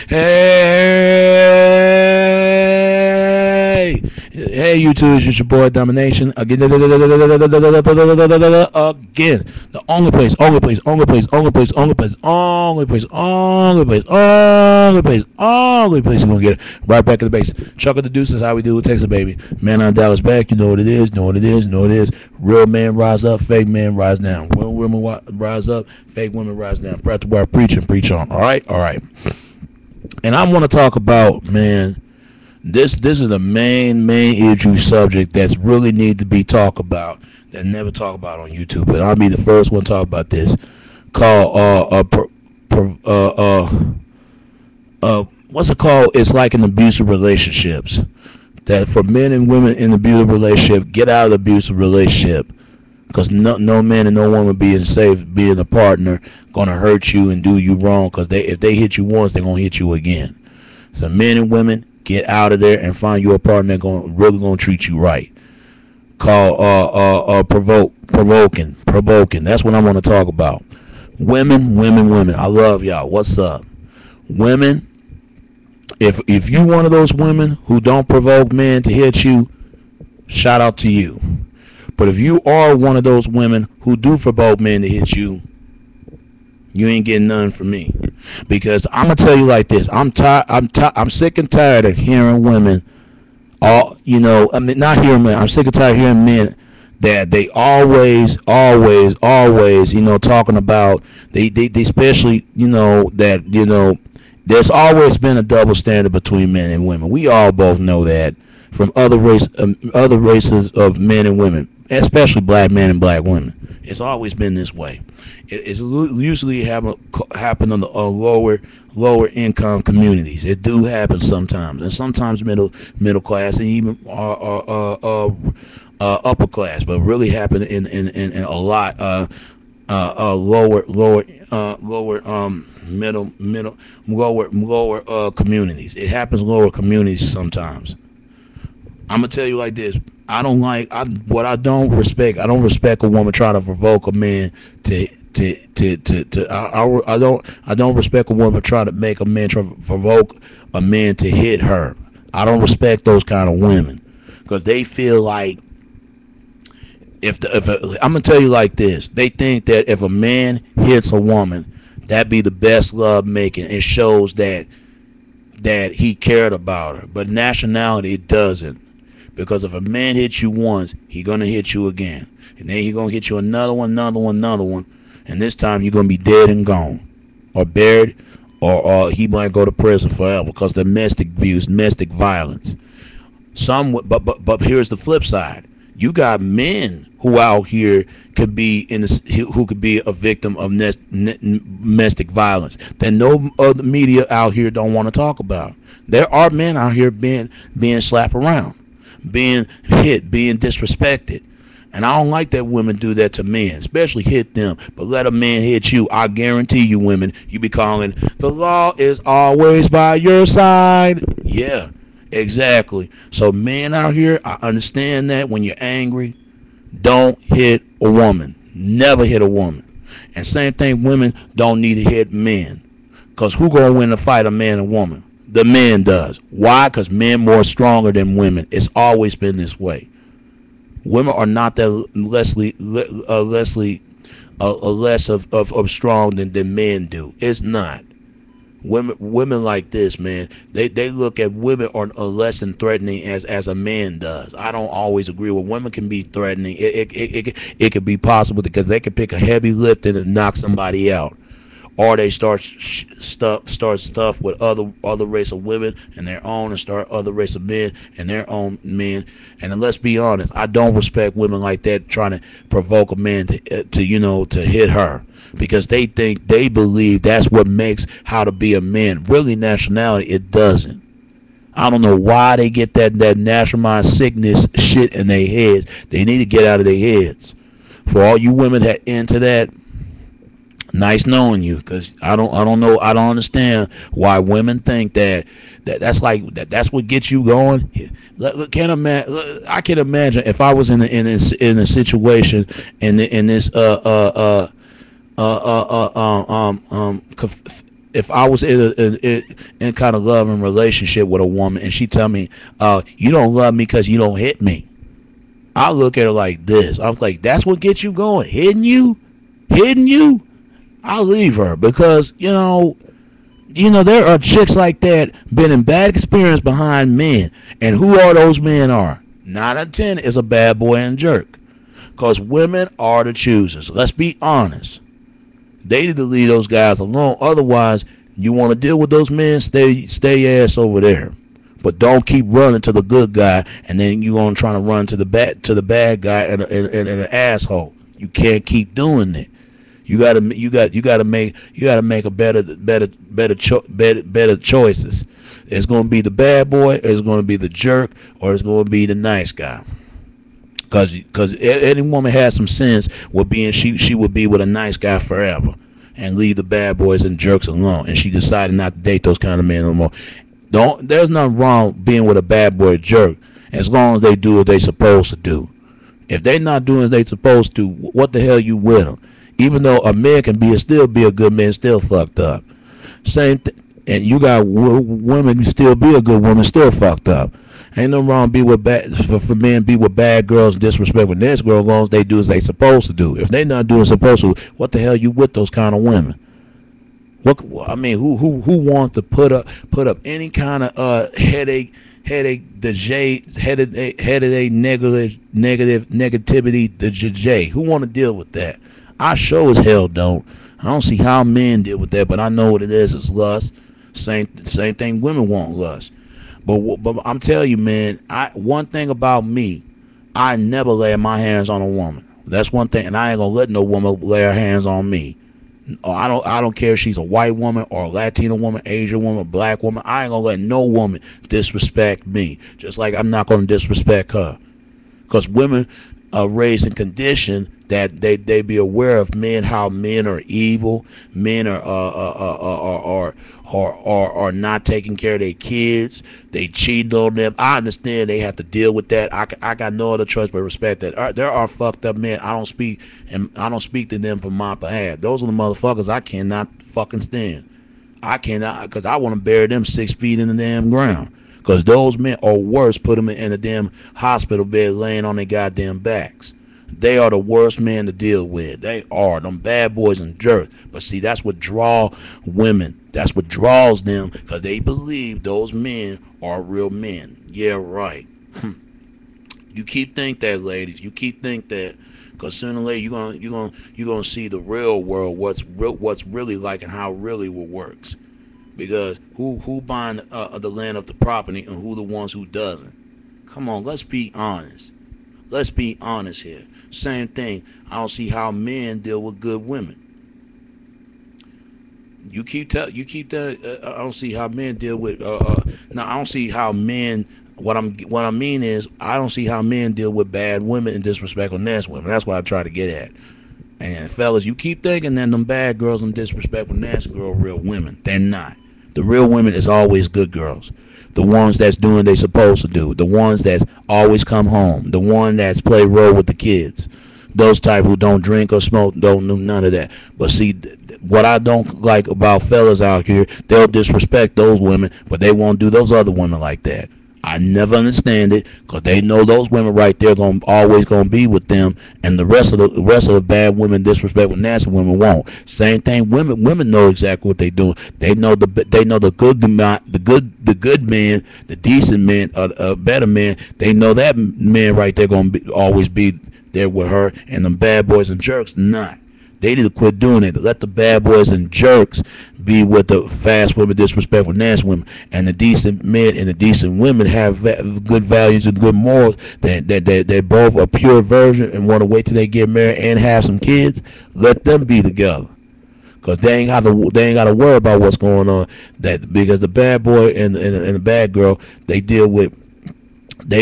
Hey, hey, YouTube, it's your boy Domination again. The only place, you're gonna get it. Right back to the base. Chuck of the deuces, how we do it, Texas baby. Man on Dallas back, you know what it is, Real man rise up, fake man rise down. Real women rise up, fake women rise down. Practice where I preach and preach on. All right. And I want to talk about, man, this is the main issue subject that's really need to be talked about that never talk about on YouTube. But I'll be the first one to talk about this. Called what's it called? It's like in abusive relationships. That for men and women in abusive relationship, get out of the abusive relationship. Because no man and no woman being a partner, gonna hurt you and do you wrong. Because if they hit you once, they're gonna hit you again. So men and women, get out of there and find you a partner that's really gonna treat you right. Called provoking. That's what I want to talk about. Women. I love y'all. What's up, women? If you one of those women who don't provoke men to hit you, shout out to you. But if you are one of those women who do provoke men to hit you, you ain't getting none from me. Because I'm gonna tell you like this: I'm sick and tired of hearing women. I'm sick and tired of hearing men that they always, talking about they especially, there's always been a double standard between men and women. We all both know that from other races of men and women, especially black men and black women. It's always been this way. It's usually happen on the lower income communities. It do happen sometimes, and sometimes middle class and even upper class, but really happen in a lot lower communities. It happens in lower communities sometimes. I'm gonna tell you like this: I don't respect a woman trying to provoke a man I don't respect a woman trying to make a man try to provoke a man to hit her. I don't respect those kind of women because they feel like I'm gonna tell you like this: they think that if a man hits a woman, that be the best love making. It shows that he cared about her. But nationality, it doesn't. Because if a man hits you once, he gonna hit you again, and then he gonna hit you another one, and this time you're gonna be dead and gone, or buried, or he might go to prison forever because domestic violence. But here's the flip side: you got men who out here could be who could be a victim of domestic violence that no other media out here don't want to talk about. There are men out here being slapped around, being hit, being disrespected. And I don't like that women do that to men, especially hit them. But let a man hit you, I guarantee you, women, you be calling, the law is always by your side. Yeah, exactly. So men out here, I understand that when you're angry, don't hit a woman. Never hit a woman. And same thing, women don't need to hit men. Because who gonna win a fight, a man and woman? The man does. Why? Because men more stronger than women. It's always been this way. Women are not that less of strong than men do. It's not. Women like this, man. They look at women are less than threatening as a man does. I don't always agree with women can be threatening. It could be possible because they can pick a heavy lift and knock somebody out. Or they start stuff with other race of women and their own, and start other race of men and their own men. And then let's be honest, I don't respect women like that trying to provoke a man to hit her, because they believe that's what makes how to be a man. Really, nationality, it doesn't. I don't know why they get that national mind sickness shit in their heads. They need to get out of their heads. For all you women that into that, nice knowing you, because I don't understand why women think that's what gets you going. I can imagine if I was in a situation in this if I was in kind of loving relationship with a woman and she tell me, you don't love me because you don't hit me, I look at her like this. I was like, that's what gets you going? Hitting you? I'll leave her because, there are chicks like that been in bad experience behind men. And who are those men are? 9 out of 10 is a bad boy and jerk. Because women are the choosers. Let's be honest. They need to leave those guys alone. Otherwise, you want to deal with those men, stay your ass over there. But don't keep running to the good guy, and then you gonna try to run to the bad guy and an asshole. You can't keep doing it. You gotta make a better choices. It's gonna be the bad boy, it's gonna be the jerk, or it's gonna be the nice guy. Cause any woman has some sense with being she would be with a nice guy forever and leave the bad boys and jerks alone. And she decided not to date those kind of men no more. There's nothing wrong being with a bad boy or jerk as long as they do what they supposed to do. If they not doing as they supposed to, what the hell you with them? Even though a man can still be a good man, still fucked up. Same thing. And you got women who still be a good woman, still fucked up. Ain't no wrong for men be with bad girls, disrespect with next girl, as long as they do as they supposed to do. If they not doing supposed to, what the hell you with those kind of women? Who wants to put up any kind of negativity, the J? Who want to deal with that? I sure as hell don't. I don't see how men deal with that, but I know what it is. It's lust. Same thing. Women want lust. But I'm telling you, man. One thing about me, I never lay my hands on a woman. That's one thing, and I ain't gonna let no woman lay her hands on me. I don't care if she's a white woman or a Latino woman, Asian woman, black woman. I ain't gonna let no woman disrespect me. Just like I'm not gonna disrespect her. Because women are raised and conditioned that they be aware of men, how men are evil, men are not taking care of their kids, they cheat on them. I understand they have to deal with that. I got no other choice but respect that. There are fucked up men. I don't speak to them for my behalf. Those are the motherfuckers I cannot fucking stand. I cannot, because I want to bury them 6 feet in the damn ground. Because those men, or worse, put them in a damn hospital bed laying on their goddamn backs. They are the worst men to deal with. They are them bad boys and jerks. But see, that's what draw women. That's what draws them, because they believe those men are real men. Yeah, right. You keep think that, ladies. You keep think that, because sooner or later you're gonna see the real world, what's really like and how really it works. Because who buying the land of the property and who the ones who doesn't? Come on, let's be honest. Let's be honest here. Same thing. I don't see how men deal with good women. I don't see how men deal with. No, I don't see how men. What I mean is, I don't see how men deal with bad women and disrespectful nasty women. That's what I try to get at. And fellas, you keep thinking that them bad girls and disrespectful nasty girls are real women. They're not. The real women is always good girls. The ones that's doing they supposed to do. The ones that always come home. The one that's play role with the kids. Those type who don't drink or smoke, don't do none of that. But see, what I don't like about fellas out here, they'll disrespect those women, but they won't do those other women like that. I never understand it, because they know those women right there always gonna be with them, and the rest of the bad women, disrespectful, nasty women won't. Same thing. Women know exactly what they doing. They know the good man, the decent man, better man. They know that man right there always be there with her, and them bad boys and jerks not. They need to quit doing it. Let the bad boys and jerks be with the fast women, disrespectful, nasty women, and the decent men and the decent women have good values and good morals. They're both a pure virgin and want to wait till they get married and have some kids. Let them be together, because they ain't got to worry about what's going on. Because the bad boy and the bad girl, they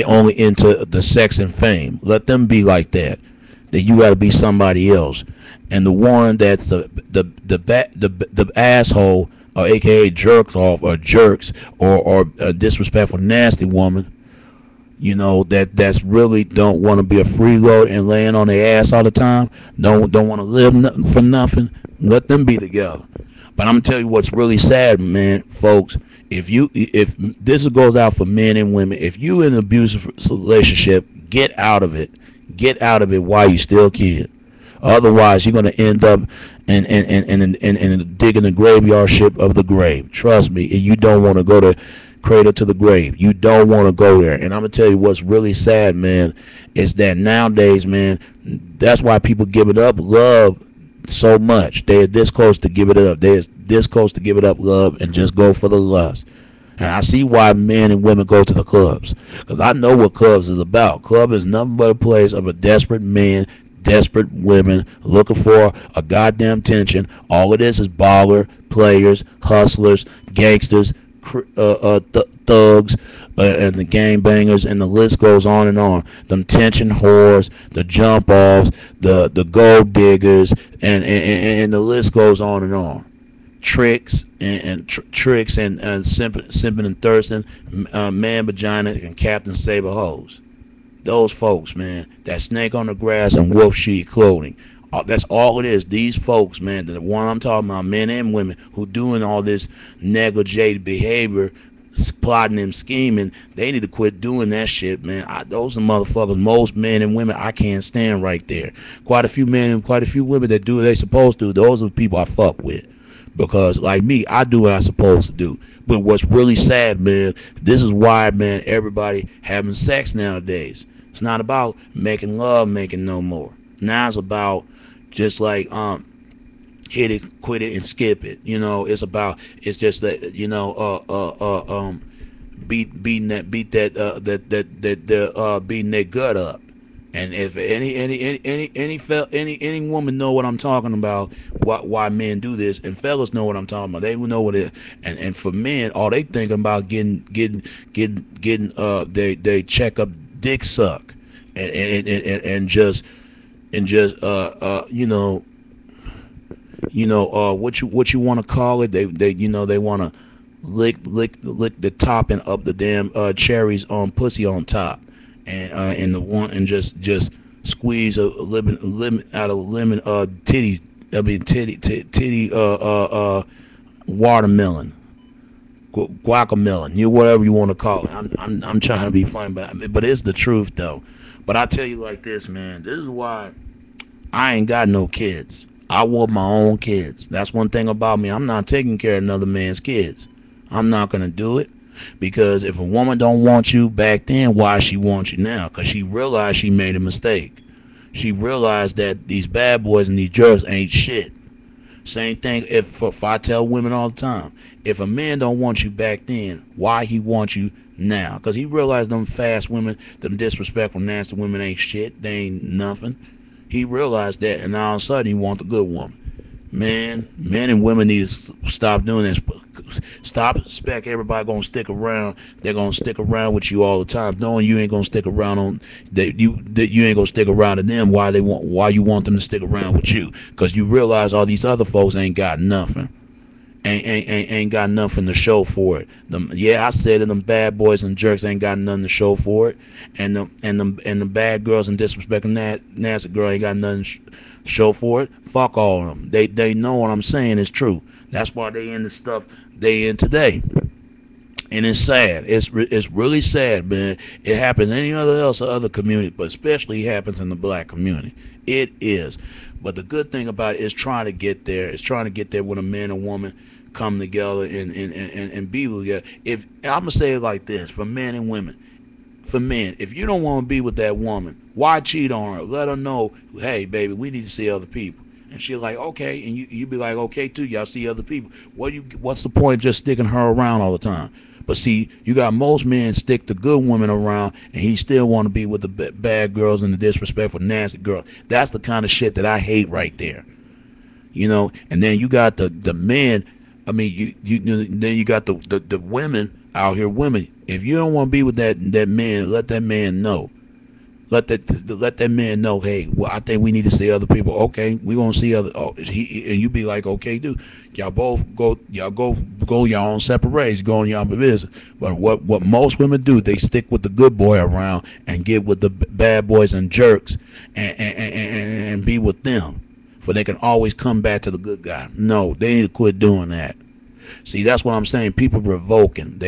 only into the sex and fame. Let them be like that. That you got to be somebody else. And the one that's the asshole, or AKA jerks off, or jerks, or a disrespectful, nasty woman, that's really don't want to be a freeloader and laying on their ass all the time. Don't want to live for nothing. Let them be together. But I'm gonna tell you what's really sad, man, folks. If this goes out for men and women, if you in an abusive relationship, get out of it. Get out of it while you still can. Otherwise, you're gonna end up and digging the graveyard ship of the grave. Trust me, you don't want to go to cradle to the grave. You don't want to go there. And I'm gonna tell you what's really sad, man, is that nowadays, man, that's why people giving up love so much. They're this close to give it up. They're this close to give it up love and just go for the lust. And I see why men and women go to the clubs, because I know what clubs is about. Club is nothing but a place of a desperate man, desperate women looking for a goddamn tension. All it is baller, players, hustlers, gangsters, thugs, and the gang bangers, and the list goes on and on. Them tension whores, the jump offs, the gold diggers, and the list goes on and on. Tricks and simping and thirsting, man vagina and Captain Saber hoes. Those folks, man, that snake on the grass and wolf sheep clothing. That's all it is. These folks, man, the one I'm talking about, men and women who doing all this negligent behavior, plotting and scheming, they need to quit doing that shit, man. Those are motherfuckers. Most men and women I can't stand right there. Quite a few men and quite a few women that do what they supposed to. Those are the people I fuck with. Because, like me, I do what I'm supposed to do. But what's really sad, man, this is why, man, everybody having sex nowadays. It's not about making love, making no more. Now it's about just like hit it, quit it, and skip it. You know, it's just that, you know, beating their gut up. And if any woman know what I'm talking about, why men do this, and fellas know what I'm talking about, they will know what it. And for men, all they thinking about getting they check up dick suck, and just what you want to call it. They want to lick the top and up the damn cherries on pussy on top. And the one and just squeeze a lemon out of lemon titty watermelon, guacamole, whatever you want to call it. I'm trying to be funny, but it's the truth though. But I tell you like this, man. This is why I ain't got no kids. I want my own kids. That's one thing about me. I'm not taking care of another man's kids. I'm not gonna do it. Because if a woman don't want you back then, why she wants you now? Because she realized she made a mistake. She realized that these bad boys and these jerks ain't shit. Same thing if I tell women all the time, if a man don't want you back then, why he wants you now? Because he realized them fast women, them disrespectful, nasty women ain't shit. They ain't nothing. He realized that, and all of a sudden he want the good woman. Man, men and women need to stop doing this. Stop expecting everybody gonna stick around. They're gonna stick around with you all the time, knowing you ain't gonna stick around on that you ain't gonna stick around to them. Why you want them to stick around with you? Because you realize all these other folks ain't got nothing. Ain't got nothing to show for it. I said it. Them bad boys and jerks ain't got nothing to show for it, and the bad girls and disrespecting nasty girl ain't got nothing to show for it. Fuck all of them. They know what I'm saying is true. That's why they in the stuff they in today, and it's sad. It's really sad, man. It happens in any other community, but especially it happens in the black community. It is. But the good thing about it is trying to get there. It's trying to get there when a man and woman come together and be together. If I'm gonna say it like this, for men and women, for men, if you don't want to be with that woman, why cheat on her? Let her know, hey baby, we need to see other people. And she's like, okay, and you be like, okay too, y'all see other people. What's the point of just sticking her around all the time? But see, you got most men stick the good women around, and he still want to be with the bad girls and the disrespectful, nasty girls. That's the kind of shit that I hate right there. And then you got the men. I mean, then you got the women out here. Women, if you don't want to be with that man, let that man know. Let that man know, hey, well, I think we need to see other people. Okay, we gonna see other. And you be like, okay, dude, y'all both go your own separate ways, go on your own business. But what most women do, they stick with the good boy around and get with the bad boys and jerks and be with them for they can always come back to the good guy. No, they need to quit doing that. See, that's what I'm saying. People provoking.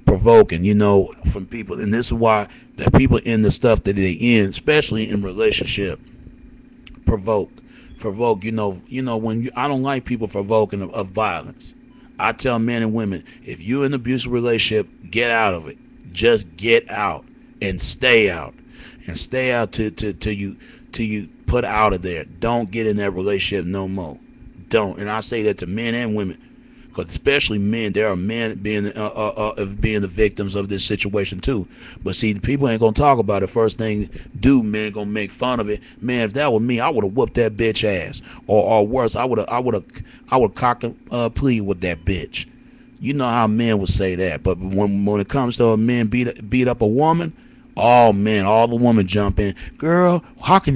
Provoking, from people, and this is why the people in the stuff that they in, especially in relationship, provoke. When I don't like people provoking of violence. I tell men and women, if you're in an abusive relationship, get out of it. Just get out and stay out, till you put out of there. Don't get in that relationship no more. Don't. And I say that to men and women, because especially men, there are men being the victims of this situation too. But see, the people ain't gonna talk about it. First thing men gonna make fun of it. Man, if that was me, I would have whooped that bitch ass, or worse, I would cock a plea with that bitch. You know how men would say that. But when it comes to a man beat up a woman, all men, all the women jump in. Girl,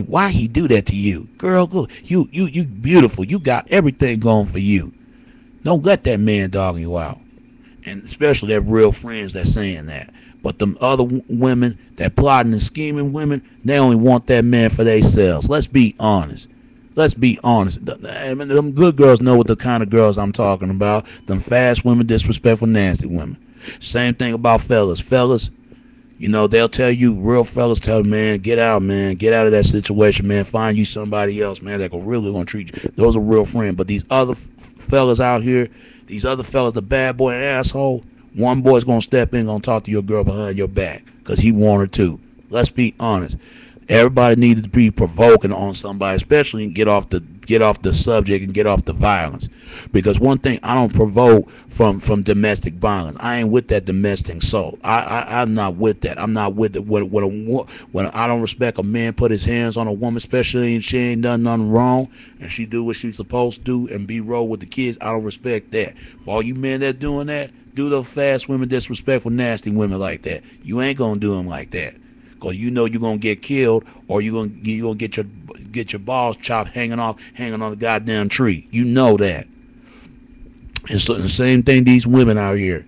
why he do that to you? Girl, go, you beautiful. You got everything going for you. Don't let that man dog you out. And especially their real friends that saying that. But them other women that plotting and scheming women, they only want that man for themselves. Let's be honest. Them good girls know what the kind of girls I'm talking about. Them fast women, disrespectful, nasty women. Same thing about fellas. They'll tell you, real fellas tell you, man, get out of that situation, man. Find you somebody else, man, that really gonna treat you. Those are real friends. But these other fellas out here, the bad boy and asshole, one boy's gonna step in, gonna talk to your girl behind your back, because he want her to. Let's be honest. Everybody needed to be provoking on somebody, especially and get off the subject and get off the violence. Because one thing, I don't provoke from domestic violence. I ain't with that domestic assault. I'm not with that. I'm not with it. When I don't respect a man put his hands on a woman, especially and she ain't done nothing wrong and she do what she's supposed to do and be roll with the kids, I don't respect that. For all you men that doing that, do those fast women, disrespectful, nasty women like that. You ain't gonna do them like that. Cause you're gonna get killed, or you're gonna get your balls chopped hanging on the goddamn tree. You know that. And so the same thing, these women out here.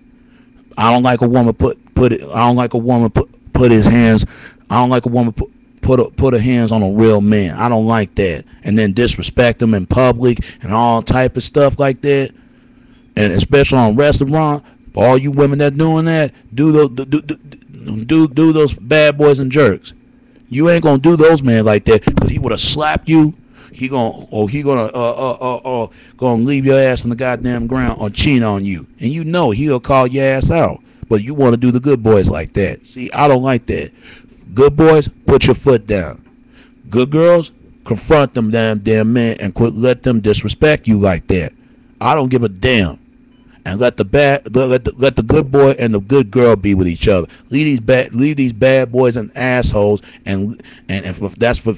I don't like a woman put his hands. I don't like a woman put her hands on a real man. I don't like that. And then disrespect them in public and all type of stuff like that. And especially on restaurant, for all you women that doing that, do those bad boys and jerks. You ain't gonna do those men like that, because he would have slapped you. He gonna leave your ass on the goddamn ground or cheat on you, and he'll call your ass out. But you want to do the good boys like that. See, I don't like that. Good boys, put your foot down. Good girls, confront them damn men and quit let them disrespect you like that. I don't give a damn. And let the good boy and the good girl be with each other. Leave these bad boys and assholes, and if that's for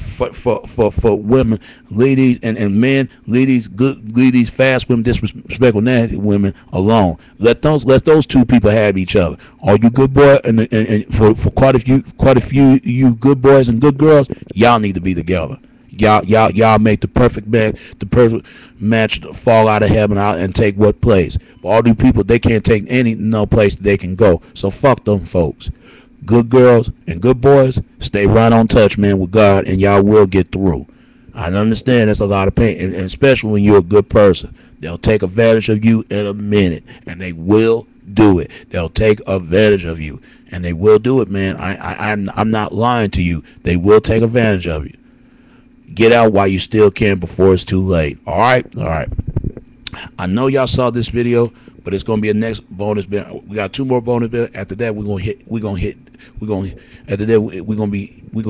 women, ladies and men, leave these fast women, disrespectful, nasty women alone. Let those two people have each other. All you good boy and for quite a few you good boys and good girls, y'all need to be together. Y'all make the perfect match to fall out of heaven out and take what place. But all these people, they can't take no place that they can go. So fuck them folks. Good girls and good boys, stay right on touch, man, with God, and y'all will get through. I understand there's a lot of pain, and especially when you're a good person. They'll take advantage of you in a minute, and they will do it. They'll take advantage of you, and they will do it, man. I'm not lying to you. They will take advantage of you. Get out while you still can before it's too late. All right. I know y'all saw this video, but it's gonna be a next bonus bit. We got 2 more bonus bits. After that, we're gonna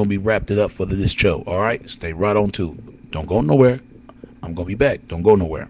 be wrapped it up for this show. All right. Stay right on too. Don't go nowhere. I'm gonna be back. Don't go nowhere.